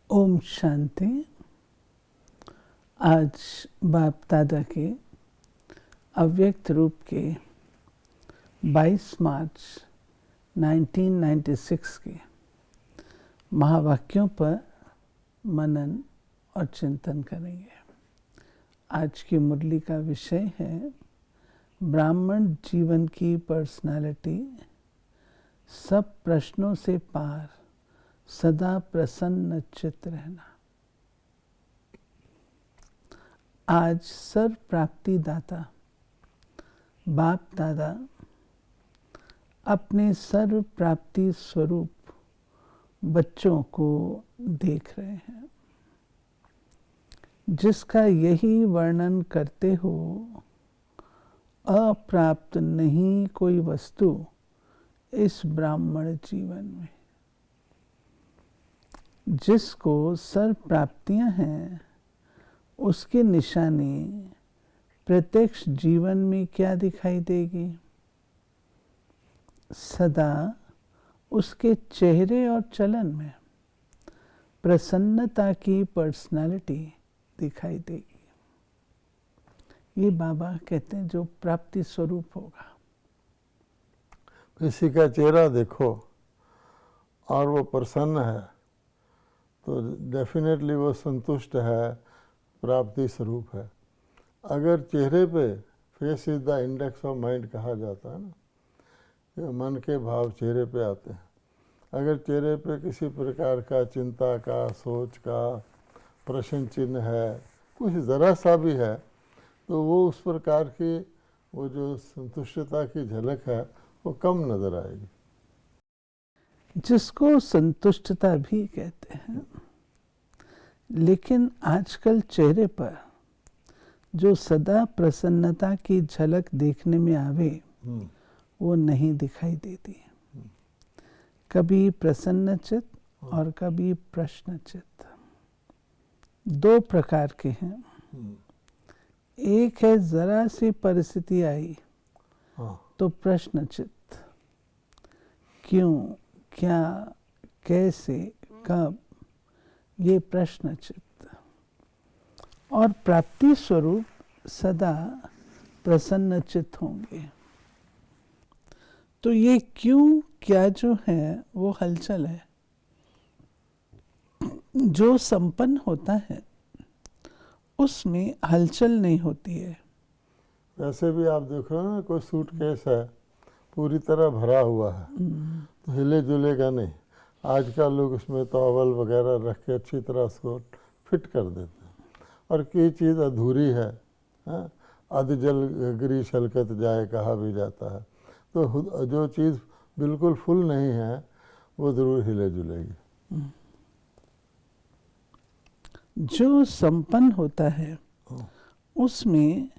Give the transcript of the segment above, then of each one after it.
ओम शांति। आज बाप दादा के अव्यक्त रूप के 22 मार्च 1996 के महावाक्यों पर मनन और चिंतन करेंगे। आज की मुरली का विषय है ब्राह्मण जीवन की पर्सनालिटी, सब प्रश्नों से पार, सदा प्रसन्न चित्त रहना। आज सर्व प्राप्ति दाता बाप दादा अपने सर्व प्राप्ति स्वरूप बच्चों को देख रहे हैं, जिसका यही वर्णन करते हो अप्राप्त नहीं कोई वस्तु इस ब्राह्मण जीवन में। जिसको सर्व प्राप्तियां हैं उसकी निशानी प्रत्यक्ष जीवन में क्या दिखाई देगी? सदा उसके चेहरे और चलन में प्रसन्नता की पर्सनालिटी दिखाई देगी। ये बाबा कहते हैं जो प्राप्ति स्वरूप होगा। किसी का चेहरा देखो और वो प्रसन्न है तो डेफिनेटली वो संतुष्ट है, प्राप्ति स्वरूप है। अगर चेहरे पे, face is the index of mind कहा जाता है ना, कि मन के भाव चेहरे पे आते हैं। अगर चेहरे पे किसी प्रकार का चिंता का, सोच का प्रश्न चिन्ह है, कुछ ज़रा सा भी है, तो वो उस प्रकार की वो जो संतुष्टता की झलक है वो कम नज़र आएगी। जिसको संतुष्टता भी कहते हैं। लेकिन आजकल चेहरे पर जो सदा प्रसन्नता की झलक देखने में आवे वो नहीं दिखाई देती। कभी प्रसन्न चित्त और कभी प्रश्न चित्त, दो प्रकार के हैं। एक है जरा सी परिस्थिति आई तो प्रश्न चित्त, क्यों, क्या, कैसे, कब, ये प्रश्न चित्त। और प्राप्ति स्वरूप सदा प्रसन्न चित्त होंगे। तो ये क्यों, क्या जो है वो हलचल है। जो संपन्न होता है उसमें हलचल नहीं होती है। वैसे भी आप देखो ना, कोई सूटकेस है पूरी तरह भरा हुआ है तो हिले जुलेगा नहीं। आजकल लोग उसमें टॉवल वगैरह रख के अच्छी तरह उसको फिट कर देते हैं। और कोई चीज़ अधूरी है, अध जल गिरी छलकत जाए कहा भी जाता है। तो जो चीज़ बिल्कुल फुल नहीं है वो ज़रूर हिले जुलेगी। जो संपन्न होता है उसमें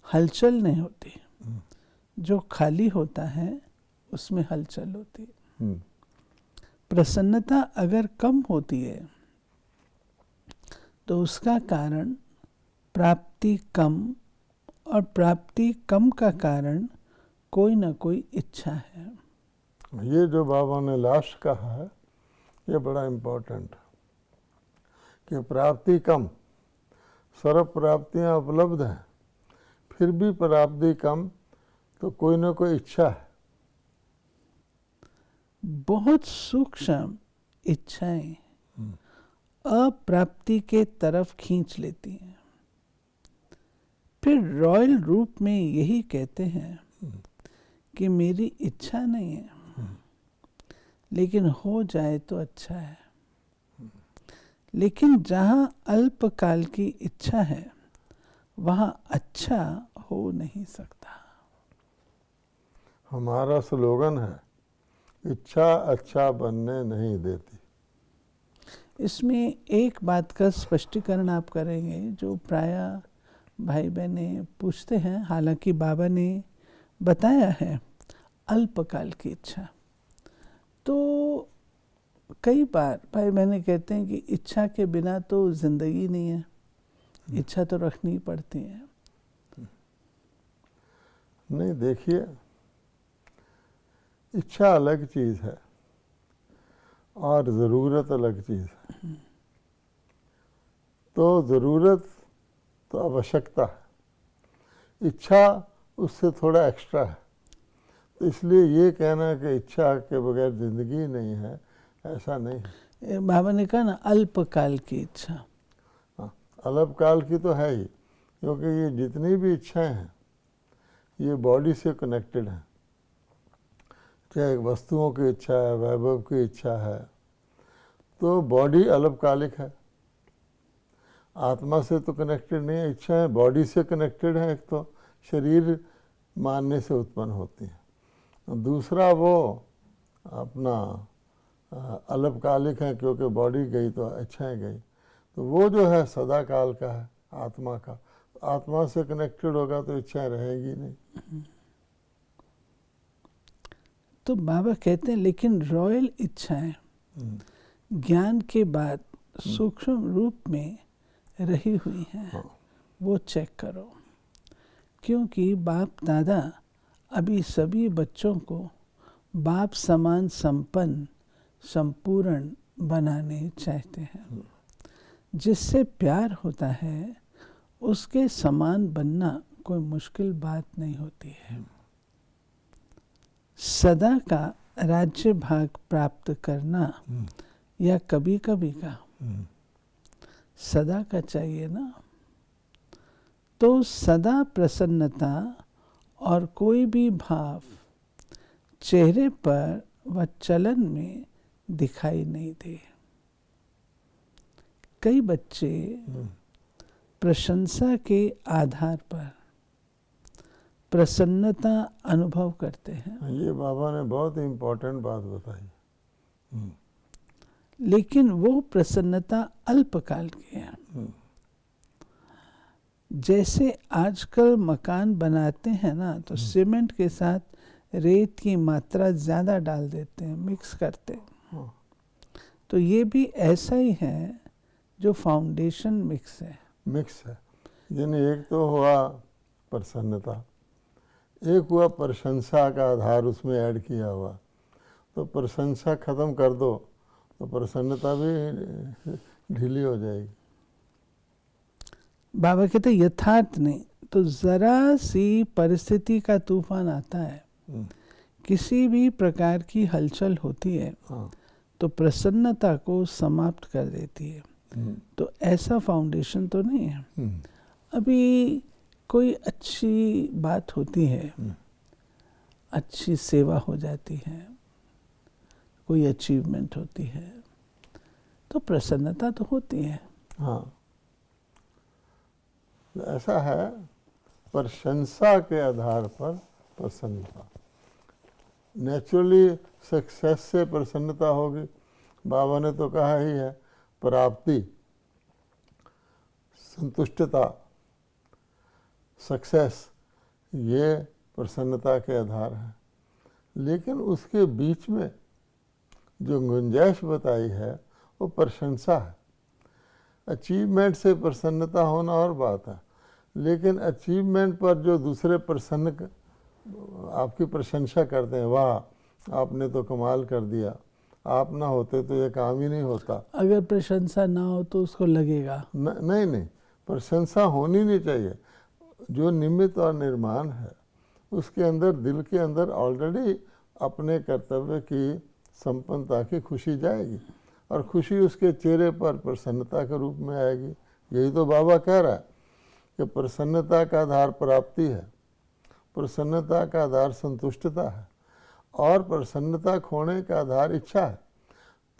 हलचल नहीं होती। जो खाली होता है उसमें हलचल होती है। प्रसन्नता अगर कम होती है तो उसका कारण प्राप्ति कम, और प्राप्ति कम का कारण कोई ना कोई इच्छा है। ये जो बाबा ने लास्ट कहा है ये बड़ा इम्पोर्टेंट है कि प्राप्ति कम, सर्व प्राप्तियां उपलब्ध हैं, फिर भी प्राप्ति कम, तो कोई ना कोई इच्छा है। बहुत सूक्ष्म इच्छाएं अप्राप्ति के तरफ खींच लेती हैं। फिर रॉयल रूप में यही कहते हैं कि मेरी इच्छा नहीं है, लेकिन हो जाए तो अच्छा है। लेकिन जहां अल्पकाल की इच्छा है वहां अच्छा हो नहीं सकता। हमारा स्लोगन है, इच्छा अच्छा बनने नहीं देती। इसमें एक बात का स्पष्टीकरण आप करेंगे जो प्रायः भाई बहनें पूछते हैं। हालांकि बाबा ने बताया है अल्पकाल की इच्छा। तो कई बार भाई बहनें कहते हैं कि इच्छा के बिना तो जिंदगी नहीं है, इच्छा तो रखनी पड़ती है। नहीं, देखिए, इच्छा अलग चीज़ है और ज़रूरत अलग चीज़ है। तो ज़रूरत तो आवश्यकता है, इच्छा उससे थोड़ा एक्स्ट्रा है। तो इसलिए ये कहना कि इच्छा के बगैर ज़िंदगी नहीं है, ऐसा नहीं है। बाबा ने कहा ना अल्पकाल की इच्छा। हाँ, अल्पकाल की तो है ही, क्योंकि ये जितनी भी इच्छाएं हैं ये बॉडी से कनेक्टेड हैं। चाहे वस्तुओं की इच्छा है, वैभव की इच्छा है, तो बॉडी अल्पकालिक है, आत्मा से तो कनेक्टेड नहीं है। इच्छाएं बॉडी से कनेक्टेड हैं, एक तो शरीर मानने से उत्पन्न होती हैं, दूसरा वो अपना अल्पकालिक है, क्योंकि बॉडी गई तो इच्छाएं गई। तो वो जो है सदा काल का है, आत्मा का। आत्मा से कनेक्टेड होगा तो इच्छाएं रहेगी नहीं। तो बाबा कहते हैं लेकिन रॉयल इच्छाएं ज्ञान के बाद सूक्ष्म रूप में रही हुई हैं। हाँ। वो चेक करो, क्योंकि बाप दादा अभी सभी बच्चों को बाप समान संपन्न संपूर्ण बनाने चाहते हैं। जिससे प्यार होता है उसके समान बनना कोई मुश्किल बात नहीं होती है। सदा का राज्य भाग प्राप्त करना या कभी कभी का, सदा का चाहिए ना। तो सदा प्रसन्नता और कोई भी भाव चेहरे पर व चलन में दिखाई नहीं दे। कई बच्चे प्रशंसा के आधार पर प्रसन्नता अनुभव करते हैं। ये बाबा ने बहुत इम्पोर्टेंट बात बताई। लेकिन वो प्रसन्नता अल्पकाल की है। जैसे आजकल मकान बनाते हैं ना, तो सीमेंट के साथ रेत की मात्रा ज़्यादा डाल देते हैं, मिक्स करते हैं। तो ये भी ऐसा ही है जो फाउंडेशन मिक्स है। यानी एक तो हुआ प्रसन्नता, एक हुआ प्रशंसा का आधार उसमें ऐड किया हुआ। तो प्रशंसा ख़त्म कर दो तो प्रसन्नता भी ढीली हो जाएगी। बाबा कहते यथार्थ नहीं तो ज़रा सी परिस्थिति का तूफान आता है, किसी भी प्रकार की हलचल होती है, तो प्रसन्नता को समाप्त कर देती है। तो ऐसा फाउंडेशन तो नहीं है। अभी कोई अच्छी बात होती है, अच्छी सेवा हो जाती है, कोई अचीवमेंट होती है, तो प्रसन्नता तो होती है। हाँ, ऐसा है, प्रशंसा के आधार पर प्रसन्नता। नेचुरली सक्सेस से प्रसन्नता होगी। बाबा ने तो कहा ही है, प्राप्ति, संतुष्टता, सक्सेस, ये प्रसन्नता के आधार है। लेकिन उसके बीच में जो गुंजाइश बताई है वो प्रशंसा है। अचीवमेंट से प्रसन्नता होना और बात है, लेकिन अचीवमेंट पर जो दूसरे प्रसन्न आपकी प्रशंसा करते हैं, वाह आपने तो कमाल कर दिया, आप ना होते तो ये काम ही नहीं होता। अगर प्रशंसा ना हो तो उसको लगेगा नहीं, प्रशंसा होनी नहीं चाहिए। जो निमित्त और निर्माण है उसके अंदर, दिल के अंदर ऑलरेडी अपने कर्तव्य की संपन्नता की खुशी जाएगी, और खुशी उसके चेहरे पर प्रसन्नता के रूप में आएगी। यही तो बाबा कह रहा है कि प्रसन्नता का आधार प्राप्ति है, प्रसन्नता का आधार संतुष्टता है, और प्रसन्नता खोने का आधार इच्छा है।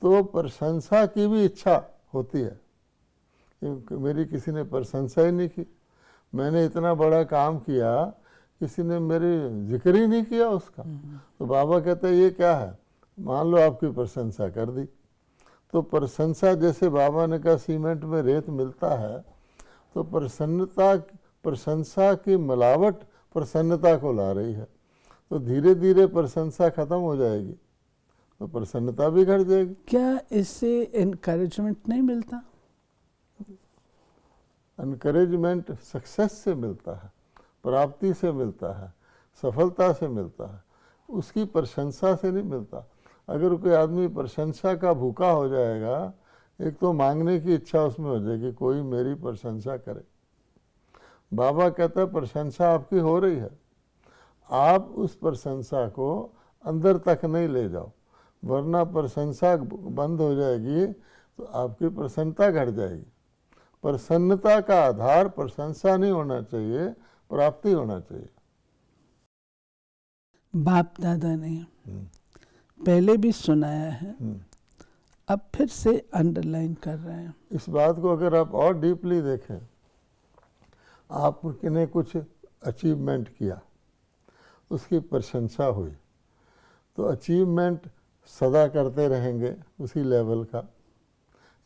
तो प्रशंसा की भी इच्छा होती है, क्योंकि मेरी किसी ने प्रशंसा ही नहीं की, मैंने इतना बड़ा काम किया, किसी ने मेरी जिक्र ही नहीं किया उसका। तो बाबा कहते हैं ये क्या है, मान लो आपकी प्रशंसा कर दी। तो प्रशंसा, जैसे बाबा ने कहा सीमेंट में रेत मिलता है, तो प्रशंसा की मिलावट प्रसन्नता को ला रही है। तो धीरे धीरे प्रशंसा खत्म हो जाएगी तो प्रसन्नता भी घट जाएगी। क्या इससे एनकरेजमेंट नहीं मिलता? एनकरेजमेंट सक्सेस से मिलता है, प्राप्ति से मिलता है, सफलता से मिलता है, उसकी प्रशंसा से नहीं मिलता। अगर कोई आदमी प्रशंसा का भूखा हो जाएगा एक तो मांगने की इच्छा उसमें हो जाएगी, कोई मेरी प्रशंसा करे। बाबा कहता है प्रशंसा आपकी हो रही है, आप उस प्रशंसा को अंदर तक नहीं ले जाओ, वरना प्रशंसा बंद हो जाएगी तो आपकी प्रसन्नता घट जाएगी। प्रसन्नता का आधार प्रशंसा नहीं होना चाहिए, प्राप्ति होना चाहिए। बाप दादा ने पहले भी सुनाया है, अब फिर से अंडरलाइन कर रहे हैं। इस बात को अगर आप और डीपली देखें, आपने कुछ अचीवमेंट किया, उसकी प्रशंसा हुई, तो अचीवमेंट सदा करते रहेंगे उसी लेवल का,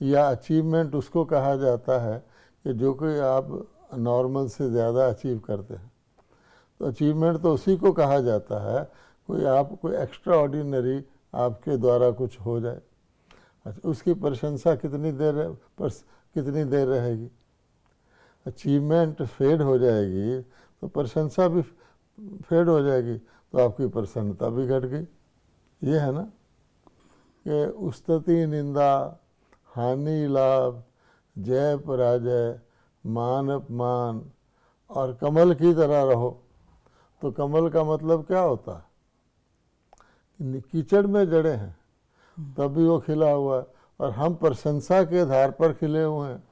या अचीवमेंट उसको कहा जाता है कि जो कि आप नॉर्मल से ज़्यादा अचीव करते हैं। तो अचीवमेंट तो उसी को कहा जाता है कोई एक्स्ट्रा ऑर्डिनरी आपके द्वारा कुछ हो जाए। अच्छा, उसकी प्रशंसा कितनी देर रहेगी? अचीवमेंट फेड हो जाएगी तो प्रशंसा भी फेड हो जाएगी, तो आपकी प्रसन्नता भी घट गई। ये है ना कि उस्तति निंदा, हानि लाभ, जय पराजय, मान अपमान और कमल की तरह रहो। तो कमल का मतलब क्या होता है? कीचड़ में जड़े हैं तब भी वो खिला हुआ है, और हम प्रशंसा के आधार पर खिले हुए हैं,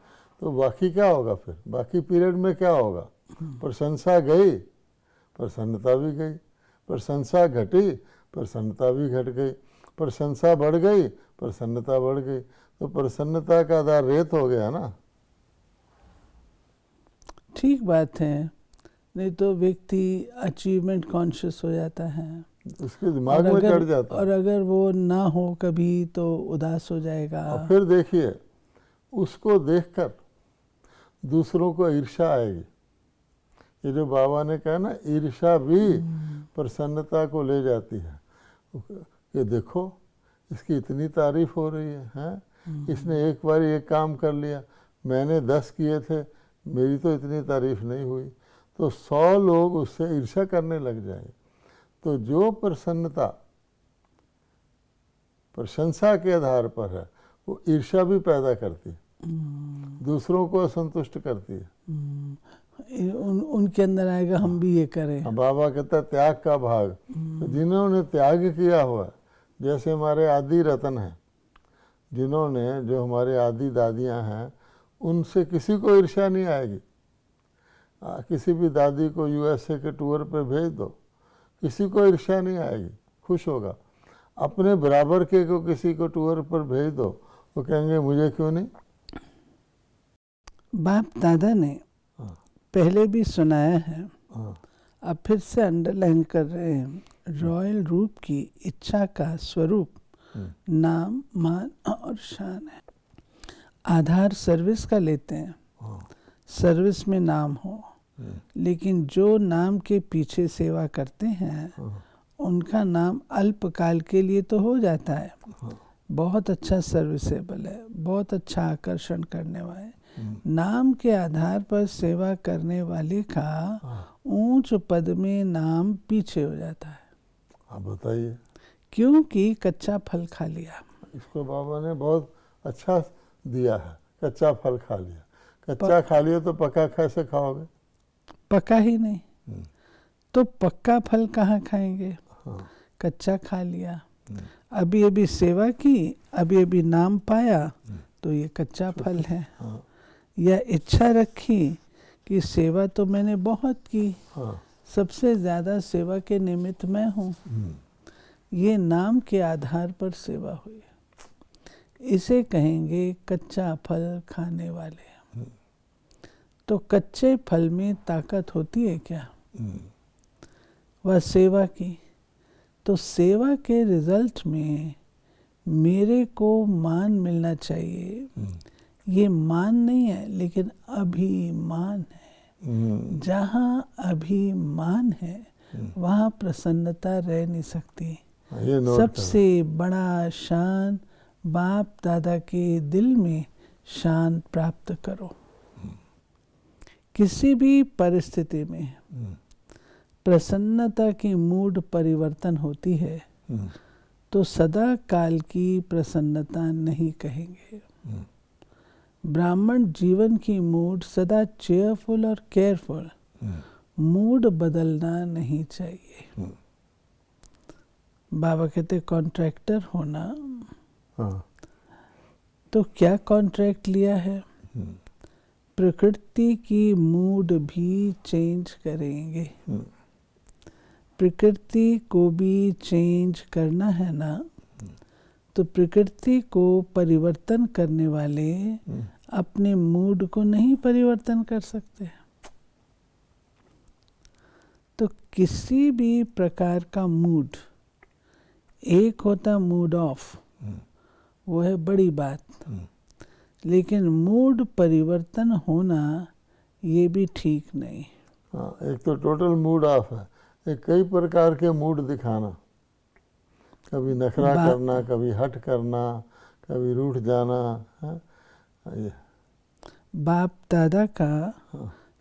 तो बाकी क्या होगा? फिर बाकी पीरियड में क्या होगा? प्रशंसा गई, प्रसन्नता भी गई, प्रशंसा घटी, प्रसन्नता भी घट गई, प्रशंसा बढ़ गई, प्रसन्नता बढ़ गई। तो प्रसन्नता का आधार रेत हो गया ना। ठीक बात है, नहीं तो व्यक्ति अचीवमेंट कॉन्शियस हो जाता है, उसके दिमाग में चढ़ जाता है, और अगर वो ना हो कभी तो उदास हो जाएगा। और फिर देखिए, उसको देखकर दूसरों को ईर्ष्या आएगी। ये जो बाबा ने कहा ना, ईर्ष्या भी प्रसन्नता को ले जाती है। ये देखो, इसकी इतनी तारीफ हो रही है, इसने एक बार एक काम कर लिया, मैंने 10 किए थे, मेरी तो इतनी तारीफ नहीं हुई, तो 100 लोग उससे ईर्ष्या करने लग जाएंगे। तो जो प्रसन्नता प्रशंसा के आधार पर है, वो ईर्ष्या भी पैदा करती है, दूसरों को असंतुष्ट करती है। उनके अंदर आएगा हम भी ये करें। बाबा कहता है त्याग का भाग। तो जिन्होंने त्याग किया हुआ, जैसे हमारे आदि रतन हैं, जिन्होंने, जो हमारे आदि दादियाँ हैं, उनसे किसी को ईर्ष्या नहीं आएगी। किसी भी दादी को यूएसए के टूर पे भेज दो, किसी को ईर्ष्या नहीं आएगी, खुश होगा। अपने बराबर के को किसी को टूर पर भेज दो, वो कहेंगे मुझे क्यों नहीं। बाप दादा ने पहले भी सुनाया है, अब फिर से अंडरलाइन कर रहे हैं। रॉयल रूप की इच्छा का स्वरूप नाम, मान और शान है। आधार सर्विस का लेते हैं, सर्विस में नाम हो, लेकिन जो नाम के पीछे सेवा करते हैं उनका नाम अल्पकाल के लिए तो हो जाता है, बहुत अच्छा सर्विसेबल है, बहुत अच्छा आकर्षण करने वाले। नाम के आधार पर सेवा करने वाले का ऊंच पद में नाम पीछे हो जाता है। आप बताइए, क्योंकि कच्चा फल खा लिया। इसको बाबा ने बहुत अच्छा दिया है, कच्चा फल खा लिया। कच्चा खा लिया तो पका कैसे खाओगे? पका ही नहीं, तो पक्का फल कहाँ खाएंगे? कच्चा खा लिया। अभी अभी सेवा की, अभी अभी नाम पाया, तो ये कच्चा फल है। या इच्छा रखी कि सेवा तो मैंने बहुत की, सबसे ज़्यादा सेवा के निमित्त मैं हूँ, ये नाम के आधार पर सेवा हुई, इसे कहेंगे कच्चा फल खाने वाले। तो कच्चे फल में ताकत होती है क्या? वह सेवा की, तो सेवा के रिजल्ट में मेरे को मान मिलना चाहिए। ये मान नहीं है, लेकिन अभिमान है। जहाँ अभिमान है वहाँ प्रसन्नता रह नहीं सकती। सबसे बड़ा शान बाप दादा के दिल में शान प्राप्त करो। किसी भी परिस्थिति में प्रसन्नता की मूड परिवर्तन होती है तो सदा काल की प्रसन्नता नहीं कहेंगे। ब्राह्मण जीवन की मूड सदा चेयरफुल और केयरफुल, मूड बदलना नहीं चाहिए। बाबा कहते कॉन्ट्रैक्टर होना, हाँ, तो क्या कॉन्ट्रैक्ट लिया है? प्रकृति की मूड भी चेंज करेंगे। प्रकृति को भी चेंज करना है ना, तो प्रकृति को परिवर्तन करने वाले अपने मूड को नहीं परिवर्तन कर सकते। तो किसी भी प्रकार का मूड, एक होता मूड ऑफ, वो है बड़ी बात, लेकिन मूड परिवर्तन होना ये भी ठीक नहीं। हाँ, एक तो टोटल मूड ऑफ है, एक कई प्रकार के मूड दिखाना, कभी नखरा करना, कभी हट करना, कभी रूठ जाना है। ये बाप दादा का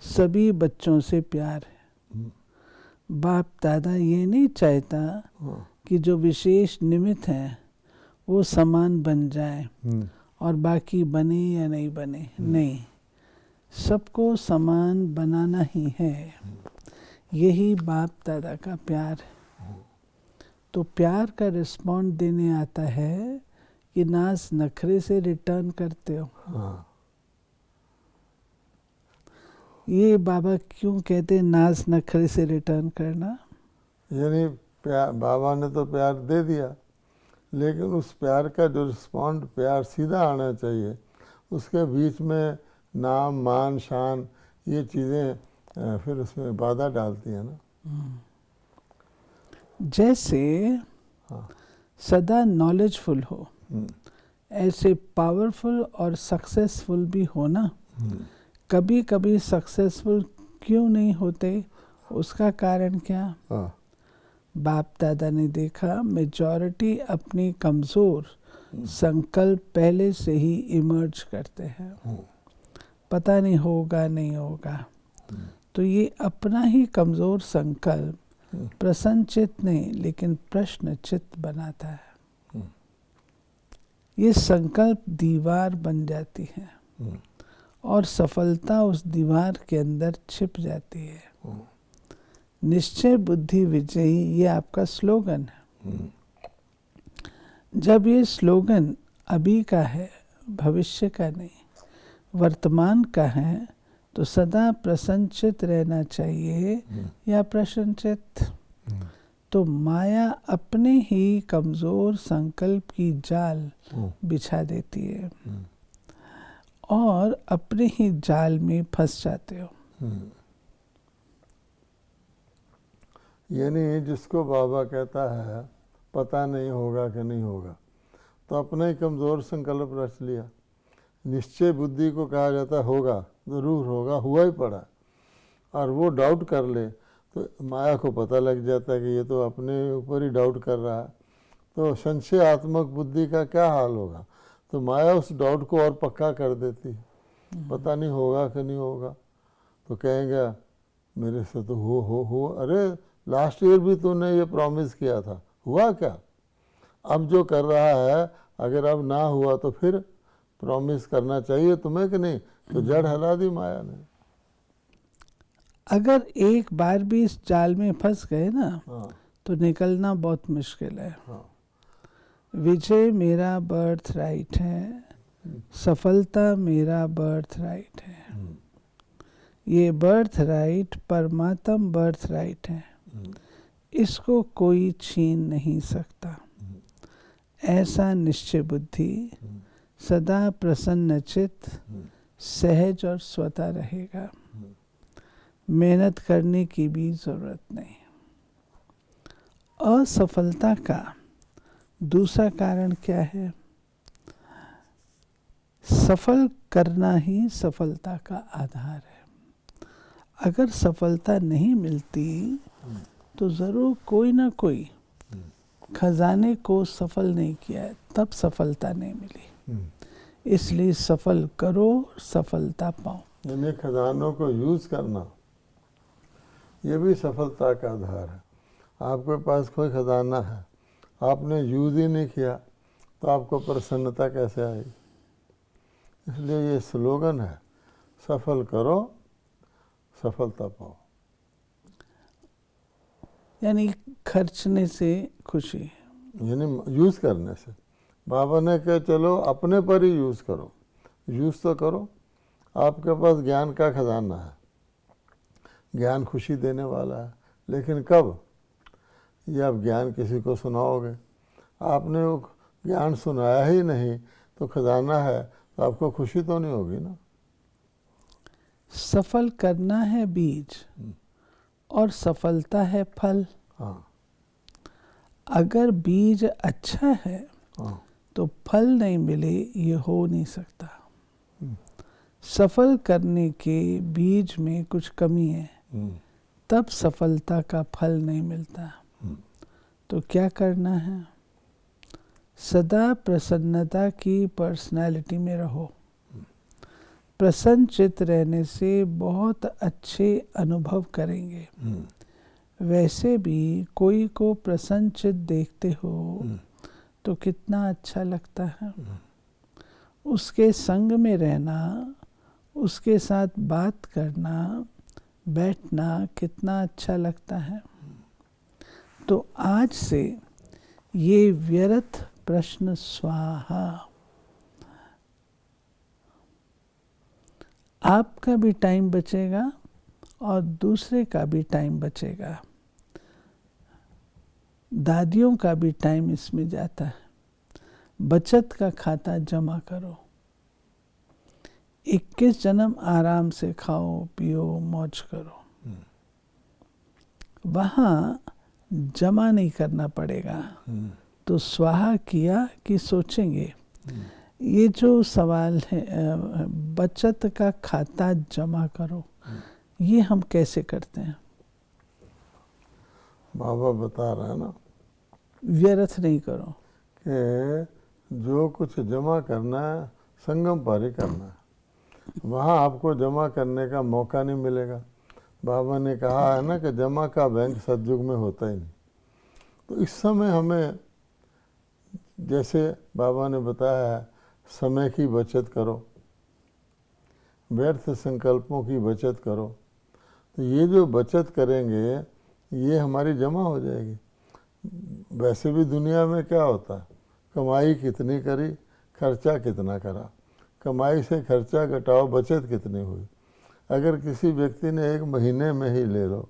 सभी बच्चों से प्यार है। बाप दादा ये नहीं चाहता कि जो विशेष निमित्त हैं वो समान बन जाए और बाकी बने या नहीं बने, नहीं, सबको समान बनाना ही है। यही बाप दादा का प्यार है। तो प्यार का रिस्पॉन्ड देने आता है कि नाज नखरे से रिटर्न करते हो। हाँ, ये बाबा क्यों कहते हैं नाज नखरे से रिटर्न करना? यानी प्यार, बाबा ने तो प्यार दे दिया, लेकिन उस प्यार का जो रिस्पॉन्ड, प्यार सीधा आना चाहिए, उसके बीच में नाम मान शान ये चीज़ें फिर उसमें बाधा डालती है ना। जैसे हाँ, सदा नॉलेजफुल हो, ऐसे पावरफुल और सक्सेसफुल भी होना। कभी कभी सक्सेसफुल क्यों नहीं होते, उसका कारण क्या? हाँ, बाप दादा ने देखा मेजॉरिटी अपनी कमज़ोर संकल्प पहले से ही इमर्ज करते हैं। पता नहीं होगा नहीं होगा, तो ये अपना ही कमज़ोर संकल्प प्रसन्न चित्त नहीं लेकिन प्रश्न चित्त बनाता है। ये संकल्प दीवार बन जाती है और सफलता उस दीवार के अंदर छिप जाती है। निश्चय बुद्धि विजयी, ये आपका स्लोगन है। जब ये स्लोगन अभी का है, भविष्य का नहीं, वर्तमान का है, तो सदा प्रसन्नचित रहना चाहिए या प्रसन्नचित। तो माया अपने ही कमज़ोर संकल्प की जाल बिछा देती है और अपने ही जाल में फंस जाते हो। यानी जिसको बाबा कहता है पता नहीं होगा कि नहीं होगा, तो अपना ही कमज़ोर संकल्प रच लिया। निश्चय बुद्धि को कहा जाता है होगा, ज़रूर होगा, हुआ ही पड़ा, और वो डाउट कर ले तो माया को पता लग जाता है कि ये तो अपने ऊपर ही डाउट कर रहा है। तो संशयात्मक बुद्धि का क्या हाल होगा? तो माया उस डाउट को और पक्का कर देती है, पता नहीं होगा कि नहीं होगा। तो कहेंगे मेरे से तो हो, अरे लास्ट ईयर भी तूने ये प्रॉमिस किया था, हुआ क्या? अब जो कर रहा है, अगर अब ना हुआ तो फिर प्रॉमिस करना चाहिए तुम्हें कि नहीं? तो जड़ हिला दी माया ने। अगर एक बार भी इस जाल में फंस गए ना, हाँ, तो निकलना बहुत मुश्किल है। हाँ, विजय मेरा बर्थ राइट है, सफलता मेरा बर्थ राइट है। ये बर्थ राइट परमात्म बर्थ राइट है, इसको कोई छीन नहीं सकता। ऐसा निश्चय बुद्धि सदा प्रसन्नचित, सहज और स्वतः रहेगा। मेहनत करने की भी जरूरत नहीं। असफलता का दूसरा कारण क्या है? सफल करना ही सफलता का आधार है। अगर सफलता नहीं मिलती तो ज़रूर कोई ना कोई खजाने को सफल नहीं किया है, तब सफलता नहीं मिली। इसलिए सफल करो, सफलता पाओ। यानी खजानों को यूज़ करना, ये भी सफलता का आधार है। आपके पास कोई खजाना है, आपने यूज़ ही नहीं किया, तो आपको प्रसन्नता कैसे आएगी? इसलिए ये स्लोगन है, सफल करो सफलता पाओ। यानी खर्चने से खुशी। यानी यूज़ करने से। बाबा ने कहा चलो अपने पर ही यूज़ करो, यूज़ तो करो। आपके पास ज्ञान का खजाना है, ज्ञान खुशी देने वाला है, लेकिन कब? ये आप ज्ञान किसी को सुनाओगे, आपने वो ज्ञान सुनाया ही नहीं तो खजाना है तो आपको खुशी तो नहीं होगी ना। सफल करना है बीज और सफलता है फल। हाँ अगर बीज अच्छा है हाँ तो फल नहीं मिले ये हो नहीं सकता। सफल करने के बीज में कुछ कमी है, तब सफलता का फल नहीं मिलता। तो क्या करना है? सदा प्रसन्नता की पर्सनालिटी में रहो। प्रसन्न चित्त रहने से बहुत अच्छे अनुभव करेंगे। वैसे भी कोई को प्रसन्न चित्त देखते हो तो कितना अच्छा लगता है। उसके संग में रहना, उसके साथ बात करना, बैठना कितना अच्छा लगता है। तो आज से ये व्यर्थ प्रश्न स्वाहा। आपका भी टाइम बचेगा और दूसरे का भी टाइम बचेगा। दादियों का भी टाइम इसमें जाता है। बचत का खाता जमा करो। 21 जन्म आराम से खाओ पियो मौज करो। वहाँ जमा नहीं करना पड़ेगा। तो स्वाहा किया कि सोचेंगे। ये जो सवाल है बचत का खाता जमा करो, ये हम कैसे करते हैं? बाबा बता रहे हैं ना व्यर्थ नहीं करो कि जो कुछ जमा करना है संगम पर ही करना है। वहाँ आपको जमा करने का मौका नहीं मिलेगा। बाबा ने कहा है ना कि जमा का बैंक सतयुग में होता ही नहीं। तो इस समय हमें, जैसे बाबा ने बताया है, समय की बचत करो, व्यर्थ संकल्पों की बचत करो। तो ये जो बचत करेंगे ये हमारी जमा हो जाएगी। वैसे भी दुनिया में क्या होता है, कमाई कितनी करी खर्चा कितना करा, कमाई से खर्चा घटाओ बचत कितनी हुई। अगर किसी व्यक्ति ने 1 महीने में ही ले लो,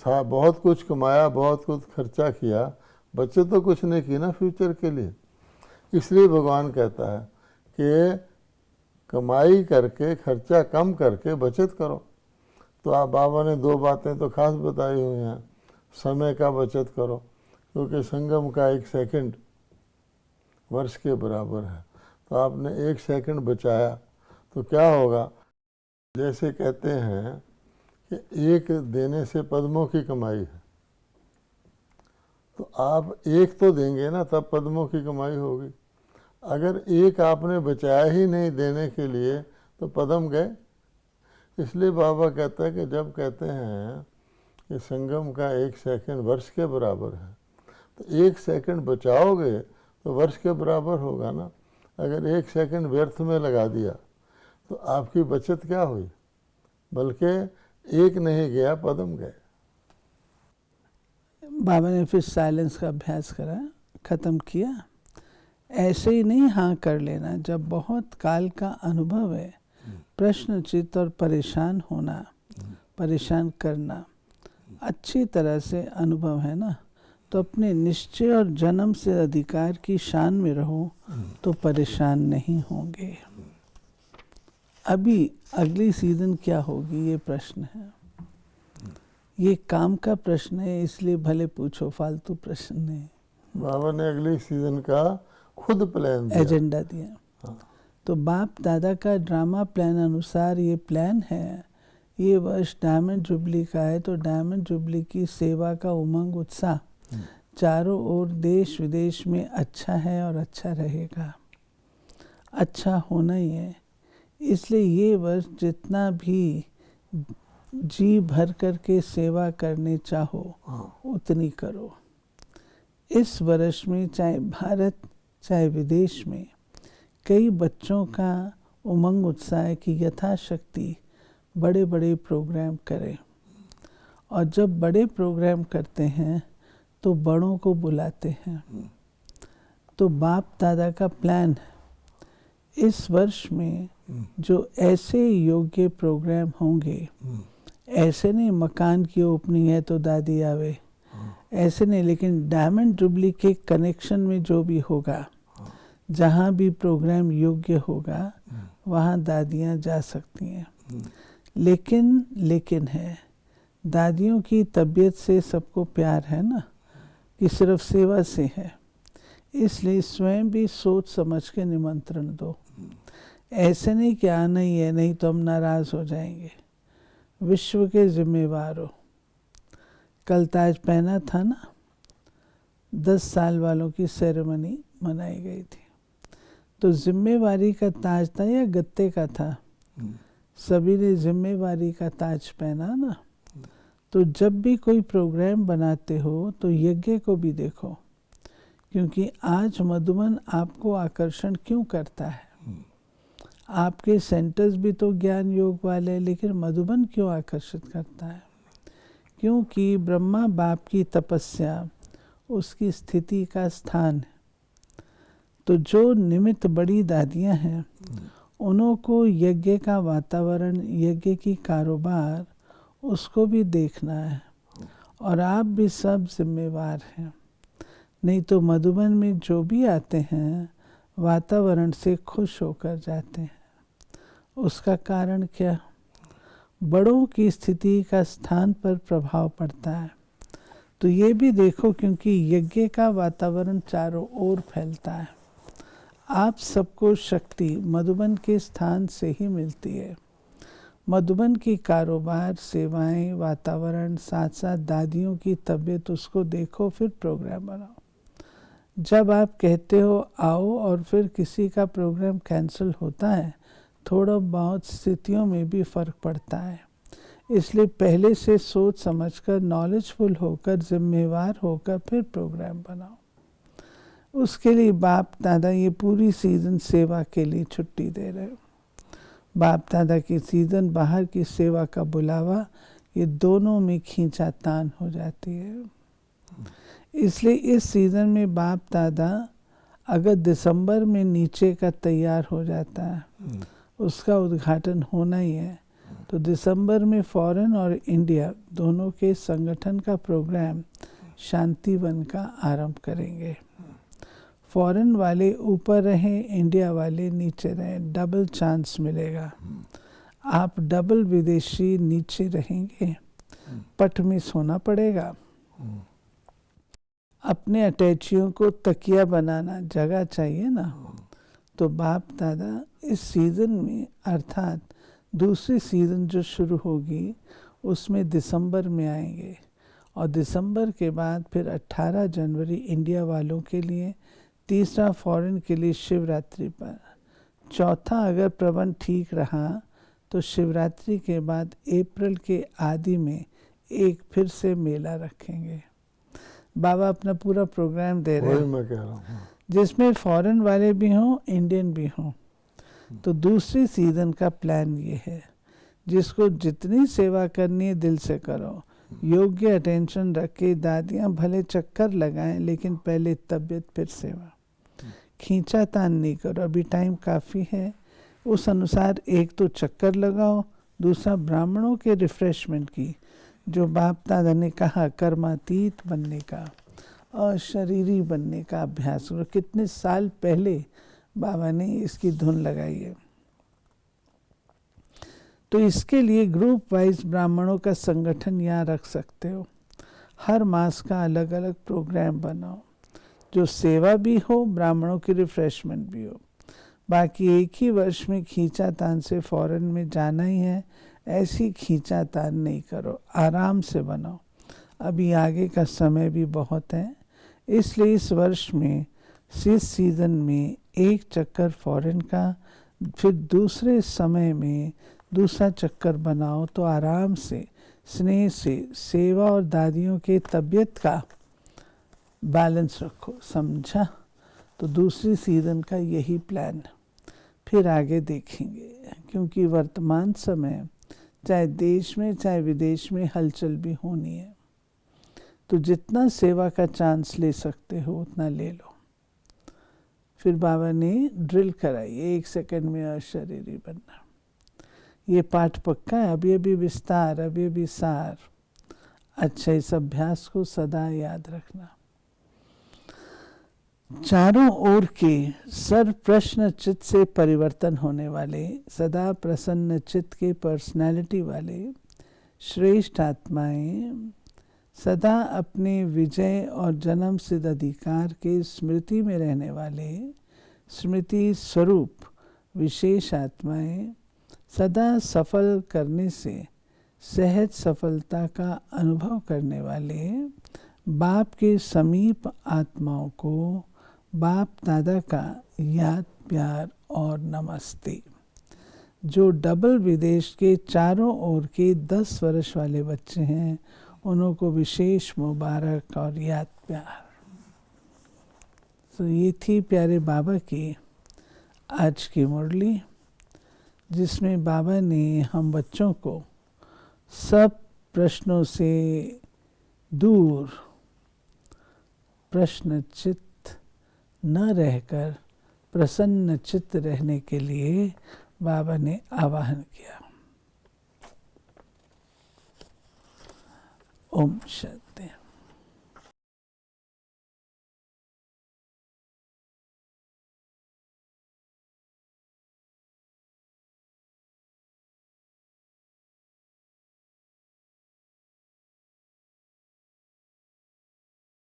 बहुत कुछ कमाया बहुत कुछ खर्चा किया, बचत तो कुछ नहीं की ना फ्यूचर के लिए। इसलिए भगवान कहता है कि कमाई करके खर्चा कम करके बचत करो। तो आप बाबा ने 2 बातें तो खास बताई हुई हैं। समय का बचत करो, क्योंकि संगम का 1 सेकंड वर्ष के बराबर है। तो आपने 1 सेकंड बचाया तो क्या होगा? जैसे कहते हैं कि 1 देने से पद्मों की कमाई है। तो आप 1 तो देंगे ना तब पद्मों की कमाई होगी। अगर 1 आपने बचाया ही नहीं देने के लिए तो पद्म गए। इसलिए बाबा कहता है कि जब कहते हैं कि संगम का 1 सेकंड वर्ष के बराबर है, तो 1 सेकंड बचाओगे तो वर्ष के बराबर होगा ना। अगर 1 सेकंड व्यर्थ में लगा दिया तो आपकी बचत क्या हुई? बल्कि 1 नहीं गया पद्म गए। बाबा ने फिर साइलेंस का अभ्यास करा, ख़त्म किया। ऐसे ही नहीं हाँ कर लेना। जब बहुत काल का अनुभव है, प्रश्नचित्त और परेशान होना, परेशान करना अच्छी तरह से अनुभव है ना, तो अपने निश्चय और जन्म से अधिकार की शान में रहो तो परेशान नहीं होंगे। अभी अगली सीजन क्या होगी ये प्रश्न है। ये काम का प्रश्न है, इसलिए भले पूछो, फालतू प्रश्न नहीं। बाबा ने अगली सीजन का खुद प्लान दिया, एजेंडा दिया। हाँ। तो बाप दादा का ड्रामा प्लान अनुसार ये प्लान है। ये वर्ष डायमंड जुबली का है, तो डायमंड जुबली की सेवा का उमंग उत्साह चारों ओर देश विदेश में अच्छा है और अच्छा रहेगा। अच्छा होना ही है। इसलिए ये वर्ष जितना भी जी भर कर के सेवा करने चाहो उतनी करो। इस वर्ष में चाहे भारत चाहे विदेश में कई बच्चों का उमंग उत्साह की यथाशक्ति बड़े बड़े प्रोग्राम करें। और जब बड़े प्रोग्राम करते हैं तो बड़ों को बुलाते हैं। तो बाप दादा का प्लान इस वर्ष में जो ऐसे योग्य प्रोग्राम होंगे, ऐसे नहीं मकान की ओपनिंग है तो दादी आवे, ऐसे नहीं, लेकिन डायमंड जुबली के कनेक्शन में जो भी होगा, जहाँ भी प्रोग्राम योग्य होगा वहाँ दादियाँ जा सकती हैं। लेकिन है, दादियों की तबीयत से सबको प्यार है ना, कि सिर्फ सेवा से है, इसलिए स्वयं भी सोच समझ के निमंत्रण दो। ऐसे नहीं कि आना ही है, नहीं तो हम नाराज हो जाएंगे। विश्व के जिम्मेवार हो। कल ताज पहना था ना, 10 साल वालों की सेरेमनी मनाई गई थी। तो जिम्मेवारी का ताज था या गत्ते का था? सभी ने जिम्मेवारी का ताज पहना ना। तो जब भी कोई प्रोग्राम बनाते हो तो यज्ञ को भी देखो, क्योंकि आज मधुबन आपको आकर्षण क्यों करता है? आपके सेंटर्स भी तो ज्ञान योग वाले, लेकिन मधुबन क्यों आकर्षित करता है? क्योंकि ब्रह्मा बाप की तपस्या उसकी स्थिति का स्थान है। तो जो निमित्त बड़ी दादियाँ हैं, उन्हों को यज्ञ का वातावरण, यज्ञ की कारोबार, उसको भी देखना है। और आप भी सब जिम्मेवार हैं। नहीं तो मधुबन में जो भी आते हैं वातावरण से खुश होकर जाते हैं। उसका कारण क्या? बड़ों की स्थिति का स्थान पर प्रभाव पड़ता है। तो ये भी देखो, क्योंकि यज्ञ का वातावरण चारों ओर फैलता है। आप सबको शक्ति मधुबन के स्थान से ही मिलती है। मधुबन की कारोबार, सेवाएं, वातावरण, साथ साथ दादियों की तबीयत, उसको देखो, फिर प्रोग्राम बनाओ। जब आप कहते हो आओ और फिर किसी का प्रोग्राम कैंसिल होता है, थोड़ा बहुत स्थितियों में भी फ़र्क पड़ता है। इसलिए पहले से सोच समझकर, नॉलेजफुल होकर, जिम्मेवार होकर फिर प्रोग्राम बनाओ। उसके लिए बाप दादा ये पूरी सीज़न सेवा के लिए छुट्टी दे रहे हो। बाप दादा की सीज़न, बाहर की सेवा का बुलावा, ये दोनों में खींचातान हो जाती है। इसलिए इस सीज़न में बाप दादा अगर दिसंबर में नीचे का तैयार हो जाता है, उसका उद्घाटन होना ही है, तो दिसंबर में फॉरेन और इंडिया दोनों के संगठन का प्रोग्राम शांतिवन का आरंभ करेंगे। फॉरेन वाले ऊपर रहें, इंडिया वाले नीचे रहें, डबल चांस मिलेगा। आप डबल विदेशी नीचे रहेंगे, पट मिस होना पड़ेगा। अपने अटैचियों को तकिया बनाना जगह चाहिए ना। तो बाप दादा इस सीज़न में, अर्थात दूसरी सीज़न जो शुरू होगी, उसमें दिसंबर में आएंगे। और दिसंबर के बाद फिर 18 जनवरी इंडिया वालों के लिए, तीसरा फॉरेन के लिए शिवरात्रि पर, चौथा अगर प्रबंध ठीक रहा तो शिवरात्रि के बाद अप्रैल के आदि में एक फिर से मेला रखेंगे। बाबा अपना पूरा प्रोग्राम दे रहे हैं, मैं कह रहा हूँ, जिसमें फॉरेन वाले भी हों, इंडियन भी हों। तो दूसरी सीज़न का प्लान ये है, जिसको जितनी सेवा करनी है दिल से करो, योग्य अटेंशन रख के। दादियाँ भले चक्कर लगाएं, लेकिन पहले तबीयत फिर सेवा। खींचातान नहीं करो, अभी टाइम काफ़ी है। उस अनुसार एक तो चक्कर लगाओ, दूसरा ब्राह्मणों के रिफ्रेशमेंट की, जो बाप दादा ने कहा कर्मातीत बनने का, अशरीरी बनने का अभ्यास करो। कितने साल पहले बाबा ने इसकी धुन लगाई है। तो इसके लिए ग्रुप वाइज ब्राह्मणों का संगठन यहाँ रख सकते हो। हर मास का अलग अलग प्रोग्राम बनाओ, जो सेवा भी हो, ब्राह्मणों की रिफ्रेशमेंट भी हो। बाकी एक ही वर्ष में खींचातान से फॉरेन में जाना ही है, ऐसी खींचातान नहीं करो, आराम से बनाओ। अभी आगे का समय भी बहुत है, इसलिए इस वर्ष में, इस सीज़न में एक चक्कर फॉरेन का, फिर दूसरे समय में दूसरा चक्कर बनाओ। तो आराम से, स्नेह से सेवा और दादियों के तबीयत का बैलेंस रखो, समझा? तो दूसरी सीज़न का यही प्लान। फिर आगे देखेंगे, क्योंकि वर्तमान समय चाहे देश में चाहे विदेश में हलचल भी होनी है, तो जितना सेवा का चांस ले सकते हो उतना ले लो। फिर बाबा ने ड्रिल कराई, 1 सेकंड में अशरीरी बनना। ये पाठ पक्का है, अभी अभी विस्तार, अभी अभी सार। अच्छा, इस अभ्यास को सदा याद रखना। चारों ओर के सर्व प्रश्न चित्त से परिवर्तन होने वाले, सदा प्रसन्न चित्त के पर्सनैलिटी वाले श्रेष्ठ आत्माएं, सदा अपने विजय और जन्म सिद्ध अधिकार के स्मृति में रहने वाले स्मृति स्वरूप विशेष आत्माएं, सदा सफल करने से सहज सफलता का अनुभव करने वाले बाप के समीप आत्माओं को बाप दादा का याद प्यार और नमस्ते। जो डबल विदेश के चारों ओर के 10 वर्ष वाले बच्चे हैं, उनको विशेष मुबारक और याद प्यार। तो ये थी प्यारे बाबा की आज की मुरली, जिसमें बाबा ने हम बच्चों को सब प्रश्नों से दूर प्रश्नचित्त न रहकर प्रसन्न चित्त रहने के लिए बाबा ने आवाहन किया। ओम शांति।